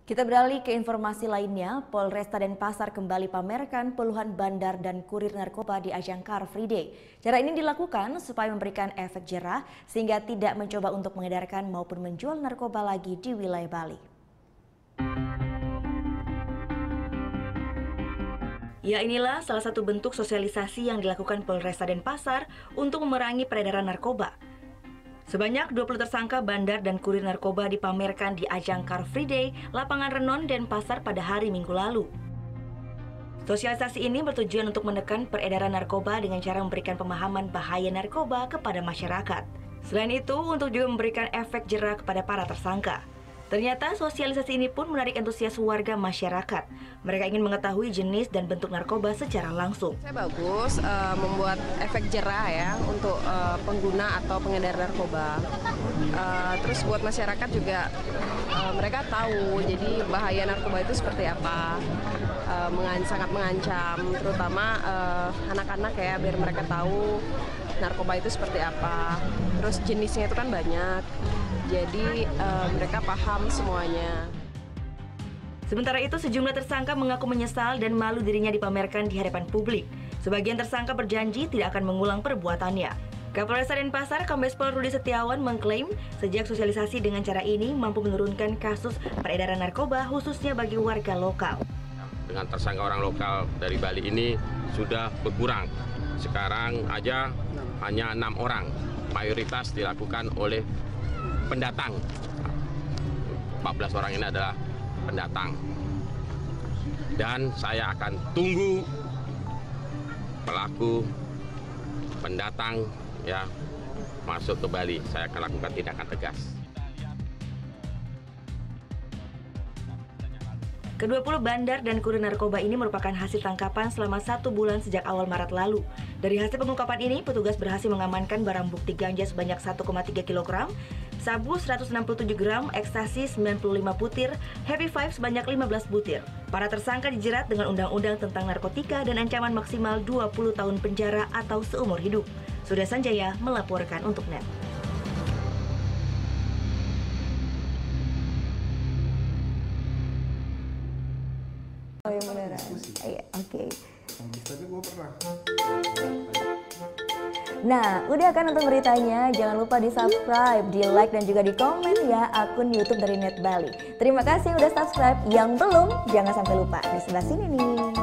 Kita beralih ke informasi lainnya. Polresta Denpasar kembali pamerkan puluhan bandar dan kurir narkoba di ajang Car Free Day. Cara ini dilakukan supaya memberikan efek jerah sehingga tidak mencoba untuk mengedarkan maupun menjual narkoba lagi di wilayah Bali. Ya, inilah salah satu bentuk sosialisasi yang dilakukan Polresta Denpasar untuk memerangi peredaran narkoba. Sebanyak 20 tersangka bandar dan kurir narkoba dipamerkan di ajang Car Free Day Lapangan Renon Denpasar pada hari Minggu lalu. Sosialisasi ini bertujuan untuk menekan peredaran narkoba dengan cara memberikan pemahaman bahaya narkoba kepada masyarakat. Selain itu, untuk juga memberikan efek jerah kepada para tersangka. Ternyata sosialisasi ini pun menarik antusias warga masyarakat. Mereka ingin mengetahui jenis dan bentuk narkoba secara langsung. Saya bagus membuat efek jerah ya untuk pengguna atau pengedar narkoba. Terus buat masyarakat juga mereka tahu jadi bahaya narkoba itu seperti apa. Sangat mengancam, terutama anak-anak ya, biar mereka tahu narkoba itu seperti apa. Terus jenisnya itu kan banyak, jadi mereka paham semuanya. Sementara itu, sejumlah tersangka mengaku menyesal dan malu dirinya dipamerkan di hadapan publik. Sebagian tersangka berjanji tidak akan mengulang perbuatannya. Kapolresta Denpasar Kombes Pol Rudi Setiawan mengklaim sejak sosialisasi dengan cara ini mampu menurunkan kasus peredaran narkoba khususnya bagi warga lokal. Dengan tersangka orang lokal dari Bali ini sudah berkurang. Sekarang aja hanya 6 orang. Mayoritas dilakukan oleh pendatang. 14 orang ini adalah pendatang. Dan saya akan tunggu pelaku pendatang ya masuk ke Bali. Saya akan lakukan tindakan tegas. Ke-20 bandar dan kurir narkoba ini merupakan hasil tangkapan selama 1 bulan sejak awal Maret lalu. Dari hasil pengungkapan ini, petugas berhasil mengamankan barang bukti ganja sebanyak 1,3 kg, sabu 167 gram, ekstasi 95 butir, happy five sebanyak 15 butir. Para tersangka dijerat dengan undang-undang tentang narkotika dan ancaman maksimal 20 tahun penjara atau seumur hidup. Sudah Sanjaya melaporkan untuk NET. Oh yang beneran? Iya, oke. Tapi gue pernah. Nah, udah kan nonton beritanya? Jangan lupa di-subscribe, di-like, dan juga di-komen ya akun YouTube dari Net Bali. Terima kasih udah subscribe. Yang belum, jangan sampai lupa. Di sebelah sini nih.